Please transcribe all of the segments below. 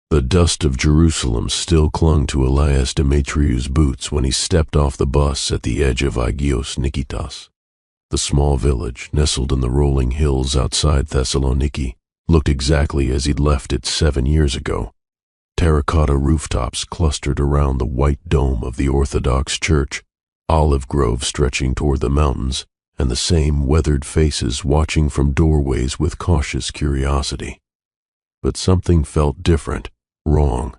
The dust of Jerusalem still clung to Elias Demetriou's boots when he stepped off the bus at the edge of Agios Nikitas. The small village, nestled in the rolling hills outside Thessaloniki, looked exactly as he'd left it 7 years ago. Terracotta rooftops clustered around the white dome of the Orthodox Church, olive groves stretching toward the mountains, and the same weathered faces watching from doorways with cautious curiosity. But something felt different, wrong.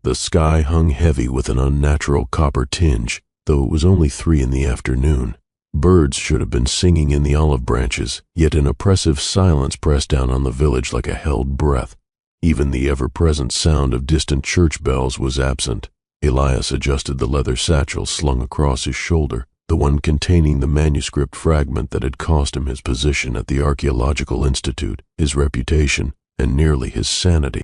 The sky hung heavy with an unnatural copper tinge, though it was only 3 in the afternoon. Birds should have been singing in the olive branches, yet an oppressive silence pressed down on the village like a held breath. Even the ever-present sound of distant church bells was absent. Elias adjusted the leather satchel slung across his shoulder, the one containing the manuscript fragment that had cost him his position at the Archaeological Institute, his reputation, and nearly his sanity.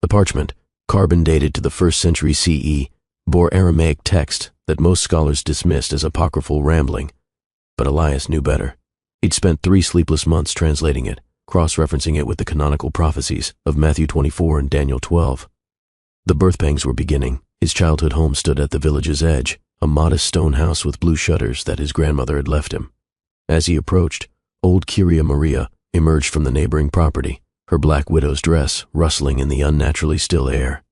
The parchment, carbon-dated to the 1st century CE, bore Aramaic text that most scholars dismissed as apocryphal rambling. But Elias knew better. He'd spent 3 sleepless months translating it, cross-referencing it with the canonical prophecies of Matthew 24 and Daniel 12. The birth pangs were beginning. His childhood home stood at the village's edge, a modest stone house with blue shutters that his grandmother had left him. As he approached, old Kyria Maria emerged from the neighboring property, her black widow's dress rustling in the unnaturally still air.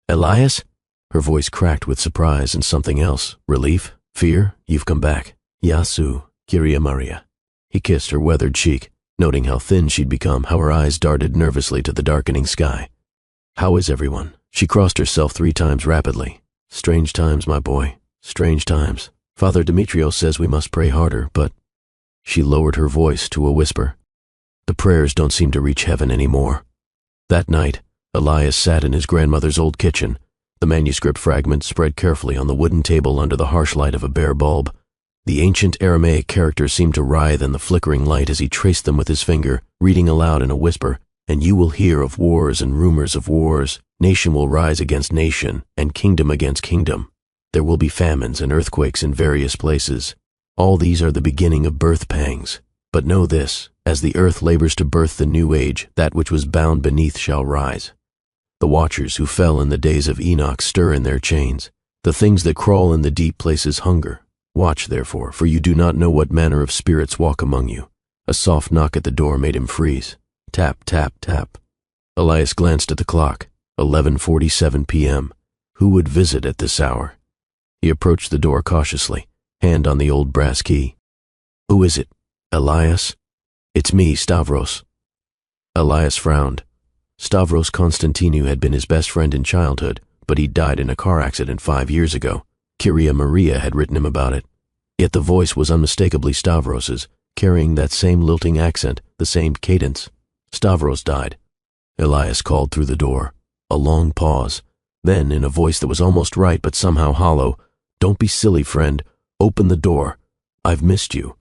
"Elias?" Her voice cracked with surprise and something else. Relief? Fear? "You've come back." "Yasu, Kyria Maria." He kissed her weathered cheek, noting how thin she'd become, how her eyes darted nervously to the darkening sky. "How is everyone?" She crossed herself 3 times rapidly. "Strange times, my boy. Strange times. Father Demetriou says we must pray harder, but—" She lowered her voice to a whisper. "The prayers don't seem to reach heaven anymore." That night, Elias sat in his grandmother's old kitchen, the manuscript fragment spread carefully on the wooden table under the harsh light of a bare bulb. The ancient Aramaic characters seemed to writhe in the flickering light as he traced them with his finger, reading aloud in a whisper, "And you will hear of wars and rumors of wars. Nation will rise against nation, and kingdom against kingdom. There will be famines and earthquakes in various places. All these are the beginning of birth pangs. But know this, as the earth labors to birth the new age, that which was bound beneath shall rise. The watchers who fell in the days of Enoch stir in their chains. The things that crawl in the deep places hunger. Watch, therefore, for you do not know what manner of spirits walk among you." A soft knock at the door made him freeze. Tap, tap, tap. Elias glanced at the clock. 11:47 p.m. Who would visit at this hour? He approached the door cautiously, hand on the old brass key. "Who is it? Elias?" "It's me, Stavros." Elias frowned. Stavros Constantinou had been his best friend in childhood, but he died in a car accident 5 years ago. Kyria Maria had written him about it. Yet the voice was unmistakably Stavros's, carrying that same lilting accent, the same cadence. Stavros died. Elias called through the door. A long pause. Then, in a voice that was almost right but somehow hollow, "Don't be silly, friend. Open the door. I've missed you."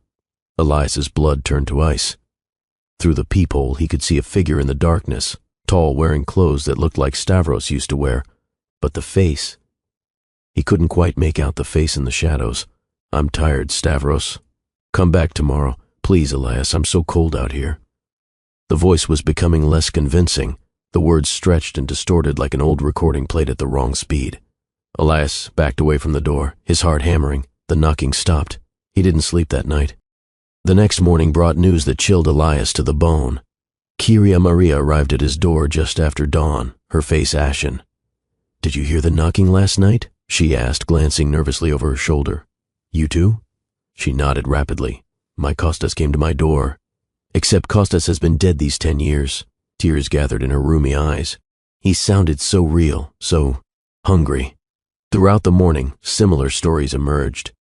Elias's blood turned to ice. Through the peephole he could see a figure in the darkness, tall, wearing clothes that looked like Stavros used to wear. But the face... He couldn't quite make out the face in the shadows. "I'm tired, Stavros. Come back tomorrow. Please, Elias, I'm so cold out here." The voice was becoming less convincing. The words stretched and distorted like an old recording played at the wrong speed. Elias backed away from the door, his heart hammering. The knocking stopped. He didn't sleep that night. The next morning brought news that chilled Elias to the bone. Kyria Maria arrived at his door just after dawn, her face ashen. "Did you hear the knocking last night?" she asked, glancing nervously over her shoulder. "You too?" She nodded rapidly. "My Kostas came to my door. Except Kostas has been dead these 10 years. Tears gathered in her rheumy eyes. He sounded so real, so hungry. Throughout the morning, similar stories emerged.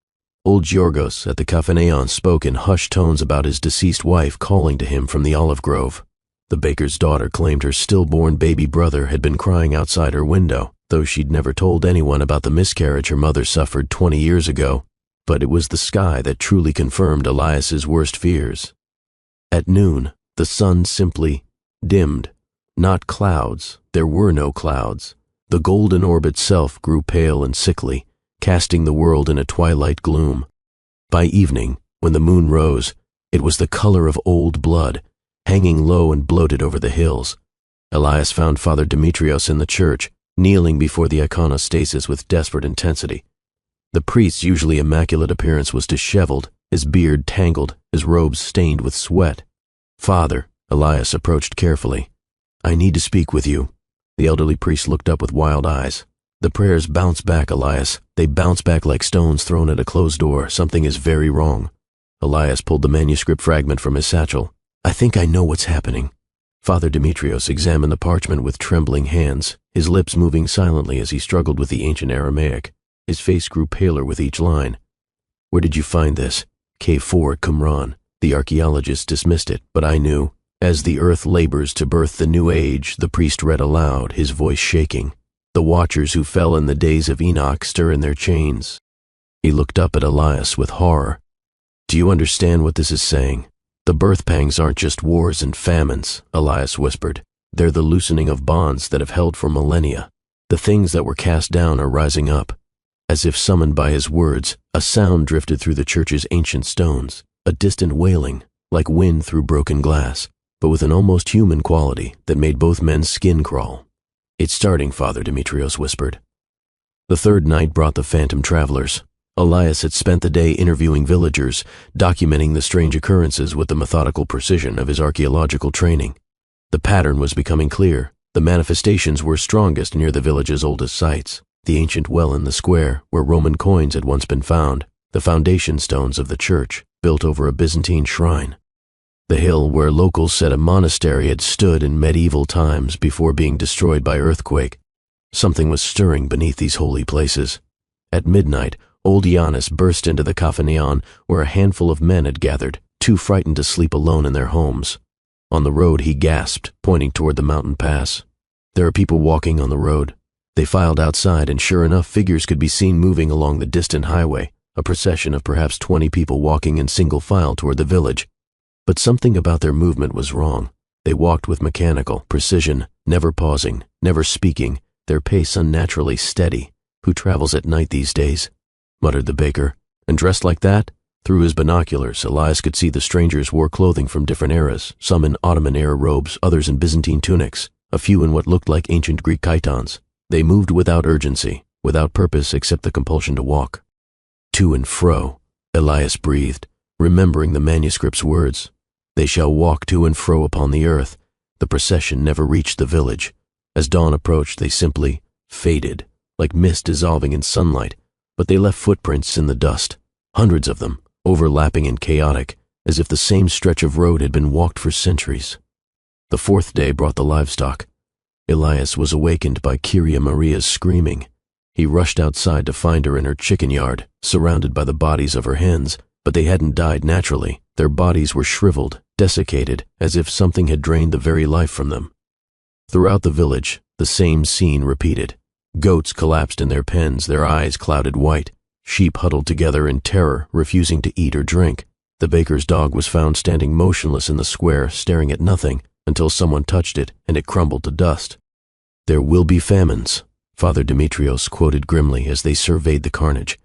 Old Giorgos at the Cafeneon spoke in hushed tones about his deceased wife calling to him from the olive grove. The baker's daughter claimed her stillborn baby brother had been crying outside her window, though she'd never told anyone about the miscarriage her mother suffered 20 years ago. But it was the sky that truly confirmed Elias's worst fears. At noon, the sun simply dimmed. Not clouds, there were no clouds. The golden orb itself grew pale and sickly, casting the world in a twilight gloom. By evening, when the moon rose, it was the color of old blood, hanging low and bloated over the hills. Elias found Father Demetriou in the church, kneeling before the iconostasis with desperate intensity. The priest's usually immaculate appearance was disheveled, his beard tangled, his robes stained with sweat. "Father," Elias approached carefully. "I need to speak with you." The elderly priest looked up with wild eyes. "The prayers bounce back, Elias. They bounce back like stones thrown at a closed door. Something is very wrong." Elias pulled the manuscript fragment from his satchel. "I think I know what's happening." Father Demetriou examined the parchment with trembling hands, his lips moving silently as he struggled with the ancient Aramaic. His face grew paler with each line. "Where did you find this?" "K4 at Qumran. The archaeologist dismissed it, but I knew. As the earth labors to birth the new age," the priest read aloud, his voice shaking. "The watchers who fell in the days of Enoch stir in their chains." He looked up at Elias with horror. "Do you understand what this is saying? The birth pangs aren't just wars and famines," Elias whispered. "They're the loosening of bonds that have held for millennia. The things that were cast down are rising up." As if summoned by his words, a sound drifted through the church's ancient stones, a distant wailing, like wind through broken glass, but with an almost human quality that made both men's skin crawl. "It's starting," Father Demetriou whispered. The third night brought the phantom travelers. Elias had spent the day interviewing villagers, documenting the strange occurrences with the methodical precision of his archaeological training. The pattern was becoming clear. The manifestations were strongest near the village's oldest sites, the ancient well in the square where Roman coins had once been found, the foundation stones of the church, built over a Byzantine shrine, the hill where locals said a monastery had stood in medieval times before being destroyed by earthquake. Something was stirring beneath these holy places. At midnight, old Giannis burst into the Kafanion where a handful of men had gathered, too frightened to sleep alone in their homes. On the road he gasped, pointing toward the mountain pass. "There are people walking on the road." They filed outside, and sure enough, figures could be seen moving along the distant highway, a procession of perhaps 20 people walking in single file toward the village. But something about their movement was wrong. They walked with mechanical precision, never pausing, never speaking, their pace unnaturally steady. "Who travels at night these days?" muttered the baker. And dressed like that? Through his binoculars, Elias could see the strangers wore clothing from different eras, some in Ottoman-era robes, others in Byzantine tunics, a few in what looked like ancient Greek chitons. They moved without urgency, without purpose except the compulsion to walk. "To and fro," Elias breathed, remembering the manuscript's words. "They shall walk to and fro upon the earth." The procession never reached the village. As dawn approached, they simply faded, like mist dissolving in sunlight, but they left footprints in the dust, hundreds of them, overlapping and chaotic, as if the same stretch of road had been walked for centuries. The fourth day brought the livestock. Elias was awakened by Kyria Maria's screaming. He rushed outside to find her in her chicken yard, surrounded by the bodies of her hens, but they hadn't died naturally. Their bodies were shriveled, desiccated, as if something had drained the very life from them. Throughout the village, the same scene repeated. Goats collapsed in their pens, their eyes clouded white. Sheep huddled together in terror, refusing to eat or drink. The baker's dog was found standing motionless in the square, staring at nothing, until someone touched it and it crumbled to dust. "There will be famines," Father Demetriou quoted grimly as they surveyed the carnage.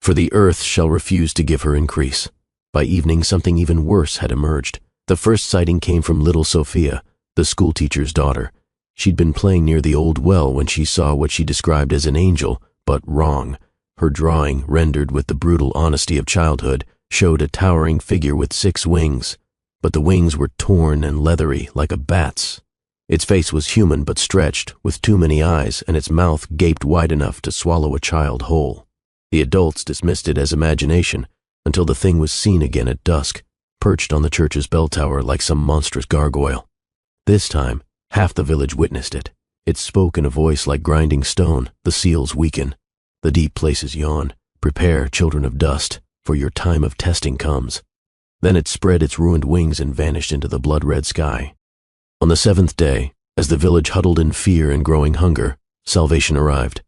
"For the earth shall refuse to give her increase." By evening, something even worse had emerged. The first sighting came from little Sophia, the schoolteacher's daughter. She'd been playing near the old well when she saw what she described as an angel, but wrong. Her drawing, rendered with the brutal honesty of childhood, showed a towering figure with 6 wings, but the wings were torn and leathery like a bat's. Its face was human but stretched, with too many eyes, and its mouth gaped wide enough to swallow a child whole. The adults dismissed it as imagination, until the thing was seen again at dusk, perched on the church's bell tower like some monstrous gargoyle. This time, half the village witnessed it. It spoke in a voice like grinding stone. The seals weaken. The deep places yawn. "Prepare, children of dust, for your time of testing comes." Then it spread its ruined wings and vanished into the blood-red sky. On the 7th day, as the village huddled in fear and growing hunger, salvation arrived.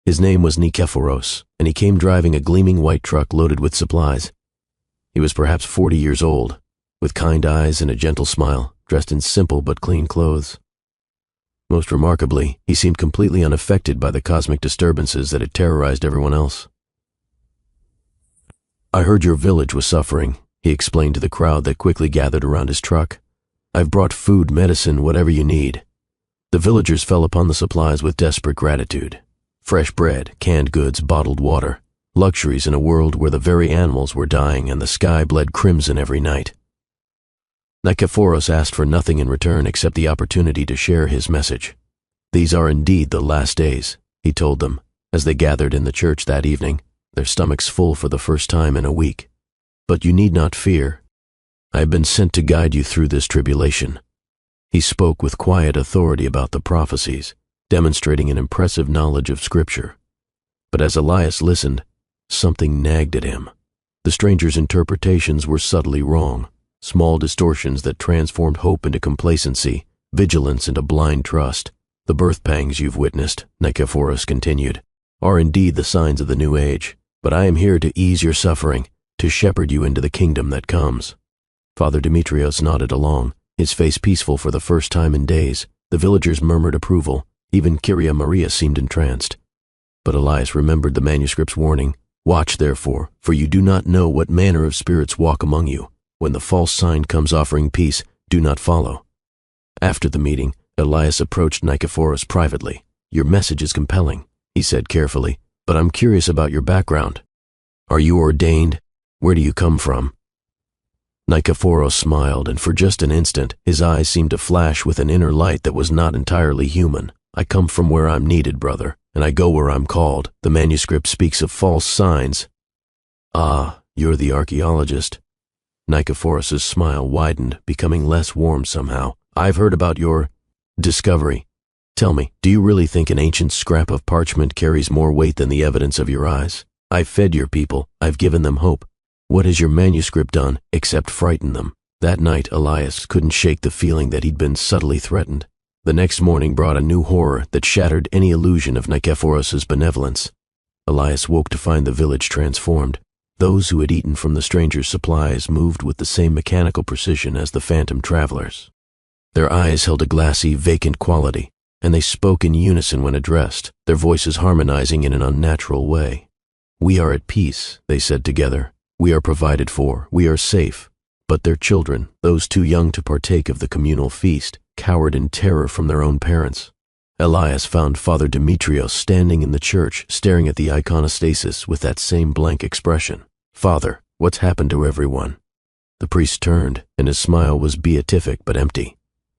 His name was Nikephoros, and he came driving a gleaming white truck loaded with supplies. He was perhaps 40 years old, with kind eyes and a gentle smile, dressed in simple but clean clothes. Most remarkably, he seemed completely unaffected by the cosmic disturbances that had terrorized everyone else. "I heard your village was suffering," he explained to the crowd that quickly gathered around his truck. "I've brought food, medicine, whatever you need." The villagers fell upon the supplies with desperate gratitude. Fresh bread, canned goods, bottled water. Luxuries in a world where the very animals were dying and the sky bled crimson every night. Nikephoros asked for nothing in return except the opportunity to share his message. These are indeed the last days, he told them, as they gathered in the church that evening, their stomachs full for the first time in a week. But you need not fear. I have been sent to guide you through this tribulation. He spoke with quiet authority about the prophecies, demonstrating an impressive knowledge of Scripture. But as Elias listened, something nagged at him. The stranger's interpretations were subtly wrong, small distortions that transformed hope into complacency, vigilance into blind trust. The birth pangs you've witnessed, Nikephoros continued, are indeed the signs of the new age, but I am here to ease your suffering, to shepherd you into the kingdom that comes. Father Demetriou nodded along, his face peaceful for the first time in days. The villagers murmured approval. Even Kyria Maria seemed entranced. But Elias remembered the manuscript's warning, "Watch therefore, for you do not know what manner of spirits walk among you. When the false sign comes offering peace, do not follow." After the meeting, Elias approached Nikephoros privately. "Your message is compelling," he said carefully, "but I'm curious about your background. Are you ordained? Where do you come from?" Nikephoros smiled, and for just an instant, his eyes seemed to flash with an inner light that was not entirely human. "I come from where I'm needed, brother, and I go where I'm called. The manuscript speaks of false signs." "Ah, you're the archaeologist." Nikephoros' smile widened, becoming less warm somehow. "I've heard about your discovery. Tell me, do you really think an ancient scrap of parchment carries more weight than the evidence of your eyes? I've fed your people. I've given them hope. What has your manuscript done except frighten them?" That night, Elias couldn't shake the feeling that he'd been subtly threatened. The next morning brought a new horror that shattered any illusion of Nikephoros' benevolence. Elias woke to find the village transformed. Those who had eaten from the stranger's supplies moved with the same mechanical precision as the phantom travelers. Their eyes held a glassy, vacant quality, and they spoke in unison when addressed, their voices harmonizing in an unnatural way. "We are at peace," they said together. "We are provided for. We are safe." But their children, those too young to partake of the communal feast, cowered in terror from their own parents. Elias found Father Demetriou standing in the church, staring at the iconostasis with that same blank expression. "Father, what's happened to everyone?" The priest turned, and his smile was beatific but empty.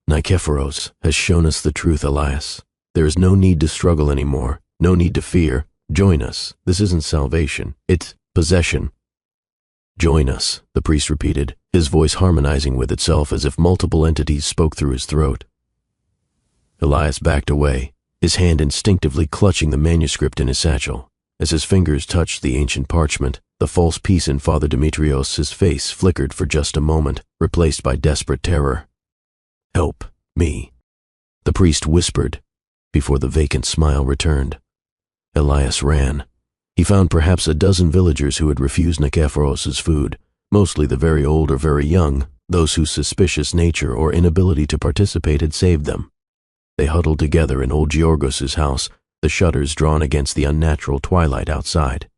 "Nikephoros has shown us the truth, Elias. There is no need to struggle anymore, no need to fear. Join us. This isn't salvation, it's possession." "Join us," the priest repeated, his voice harmonizing with itself as if multiple entities spoke through his throat. Elias backed away, his hand instinctively clutching the manuscript in his satchel. As his fingers touched the ancient parchment, the false peace in Father Demetrios' face flickered for just a moment, replaced by desperate terror. "Help me," the priest whispered, before the vacant smile returned. Elias ran. He found perhaps a dozen villagers who had refused Nikephoros' food, mostly the very old or very young, those whose suspicious nature or inability to participate had saved them. They huddled together in old Georgos' house, the shutters drawn against the unnatural twilight outside.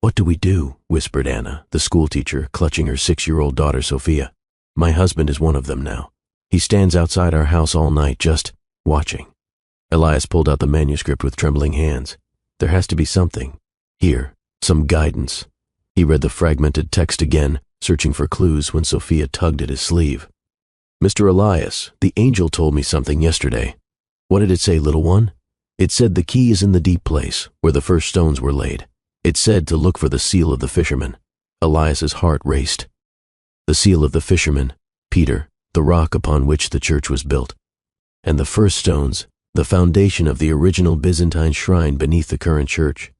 "What do we do?" whispered Anna, the schoolteacher, clutching her 6-year-old daughter Sophia. "My husband is one of them now. He stands outside our house all night, just watching." Elias pulled out the manuscript with trembling hands. "There has to be something. Here, some guidance." He read the fragmented text again, searching for clues when Sophia tugged at his sleeve. "Mr. Elias, the angel told me something yesterday." "What did it say, little one?" "It said the key is in the deep place, where the first stones were laid. It said to look for the seal of the fisherman." Elias's heart raced. The seal of the fisherman, Peter, the rock upon which the church was built. And the first stones, the foundation of the original Byzantine shrine beneath the current church.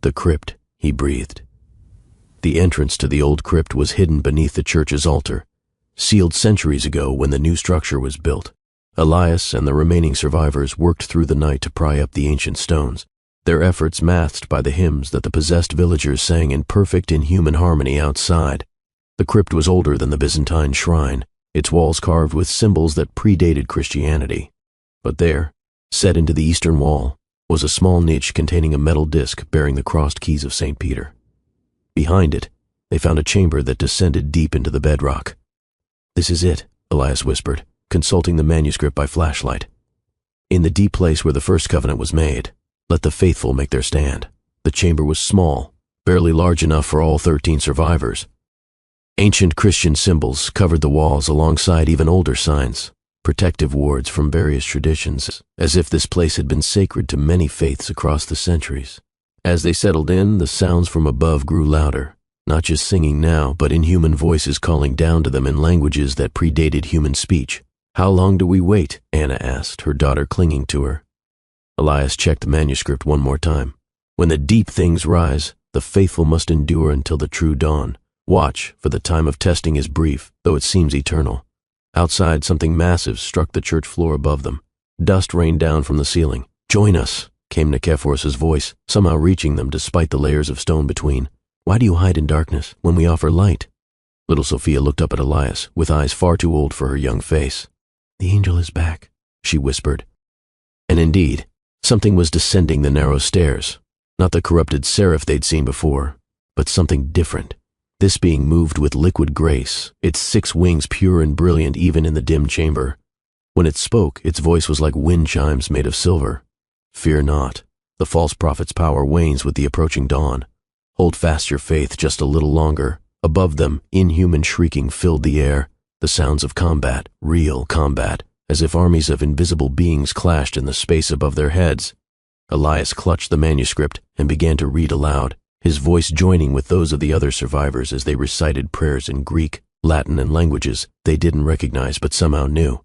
"The crypt," he breathed. The entrance to the old crypt was hidden beneath the church's altar, sealed centuries ago when the new structure was built. Elias and the remaining survivors worked through the night to pry up the ancient stones, their efforts masked by the hymns that the possessed villagers sang in perfect inhuman harmony outside. The crypt was older than the Byzantine shrine, its walls carved with symbols that predated Christianity. But there, set into the eastern wall, was a small niche containing a metal disc bearing the crossed keys of St. Peter. Behind it, they found a chamber that descended deep into the bedrock. "This is it," Elias whispered, consulting the manuscript by flashlight. In the deep place where the first covenant was made, let the faithful make their stand. The chamber was small, barely large enough for all 13 survivors. Ancient Christian symbols covered the walls alongside even older signs, protective wards from various traditions, as if this place had been sacred to many faiths across the centuries. As they settled in, the sounds from above grew louder, not just singing now, but inhuman voices calling down to them in languages that predated human speech. "How long do we wait?" Anna asked, her daughter clinging to her. Elias checked the manuscript one more time. "When the deep things rise, the faithful must endure until the true dawn. Watch, for the time of testing is brief, though it seems eternal." Outside, something massive struck the church floor above them. Dust rained down from the ceiling. "Join us," came Nikephoros's voice, somehow reaching them despite the layers of stone between. "Why do you hide in darkness when we offer light?" Little Sophia looked up at Elias, with eyes far too old for her young face. "The angel is back," she whispered. And indeed, something was descending the narrow stairs. Not the corrupted seraph they'd seen before, but something different. This being moved with liquid grace, its 6 wings pure and brilliant even in the dim chamber. When it spoke, its voice was like wind chimes made of silver. "Fear not. The false prophet's power wanes with the approaching dawn. Hold fast your faith just a little longer." Above them, inhuman shrieking filled the air, the sounds of combat, real combat, as if armies of invisible beings clashed in the space above their heads. Elias clutched the manuscript and began to read aloud, his voice joining with those of the other survivors as they recited prayers in Greek, Latin, and languages they didn't recognize but somehow knew.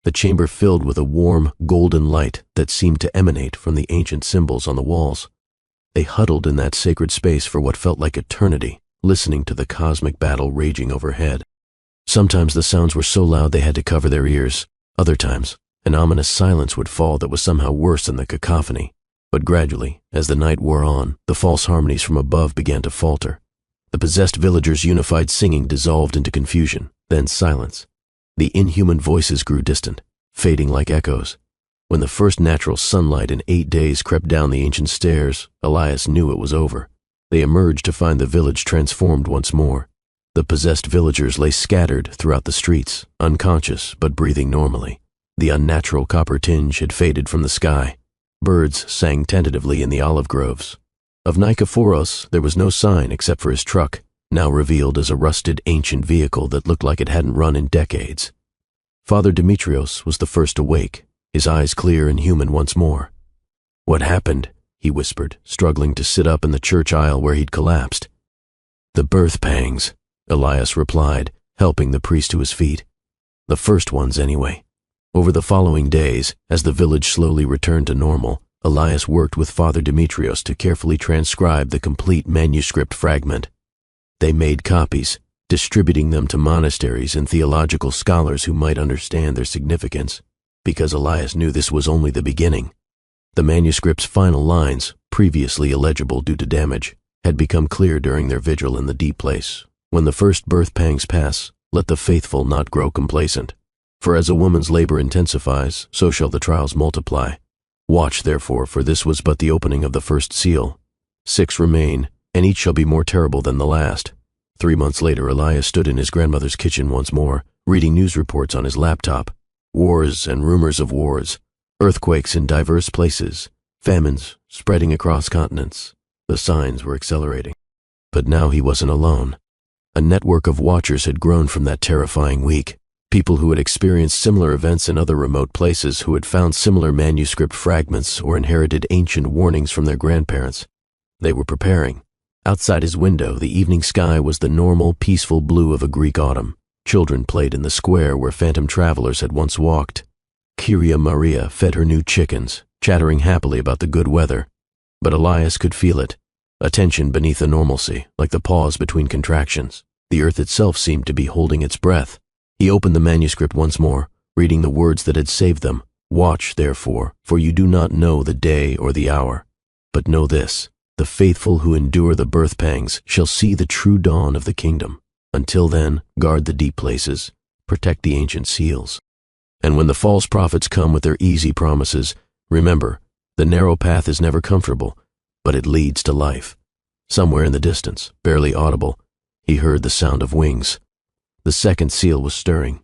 The chamber filled with a warm, golden light that seemed to emanate from the ancient symbols on the walls. They huddled in that sacred space for what felt like eternity, listening to the cosmic battle raging overhead. Sometimes the sounds were so loud they had to cover their ears. Other times, an ominous silence would fall that was somehow worse than the cacophony. But gradually, as the night wore on, the false harmonies from above began to falter. The possessed villagers' unified singing dissolved into confusion, then silence. The inhuman voices grew distant, fading like echoes. When the first natural sunlight in 8 days crept down the ancient stairs, Elias knew it was over. They emerged to find the village transformed once more. The possessed villagers lay scattered throughout the streets, unconscious but breathing normally. The unnatural copper tinge had faded from the sky. Birds sang tentatively in the olive groves. Of Nikephoros there was no sign except for his truck, now revealed as a rusted ancient vehicle that looked like it hadn't run in decades. Father Demetrios was the first to wake, his eyes clear and human once more. "What happened?" he whispered, struggling to sit up in the church aisle where he'd collapsed. "The birth pangs," Elias replied, helping the priest to his feet. "The first ones, anyway." Over the following days, as the village slowly returned to normal, Elias worked with Father Demetrios to carefully transcribe the complete manuscript fragment. They made copies, distributing them to monasteries and theological scholars who might understand their significance, because Elias knew this was only the beginning. The manuscript's final lines, previously illegible due to damage, had become clear during their vigil in the deep place. "When the first birth pangs pass, let the faithful not grow complacent. For as a woman's labor intensifies, so shall the trials multiply. Watch, therefore, for this was but the opening of the first seal. 6 remain, and each shall be more terrible than the last." 3 months later, Elias stood in his grandmother's kitchen once more, reading news reports on his laptop. Wars and rumors of wars, earthquakes in diverse places, famines spreading across continents. The signs were accelerating. But now he wasn't alone. A network of watchers had grown from that terrifying week. People who had experienced similar events in other remote places, who had found similar manuscript fragments or inherited ancient warnings from their grandparents. They were preparing. Outside his window, the evening sky was the normal, peaceful blue of a Greek autumn. Children played in the square where phantom travelers had once walked. Kyria Maria fed her new chickens, chattering happily about the good weather. But Elias could feel it, a tension beneath the normalcy, like the pause between contractions. The earth itself seemed to be holding its breath. He opened the manuscript once more, reading the words that had saved them. "Watch, therefore, for you do not know the day or the hour. But know this, the faithful who endure the birth pangs shall see the true dawn of the kingdom. Until then, guard the deep places, protect the ancient seals. And when the false prophets come with their easy promises, remember, the narrow path is never comfortable, but it leads to life." Somewhere in the distance, barely audible, he heard the sound of wings. The second seal was stirring,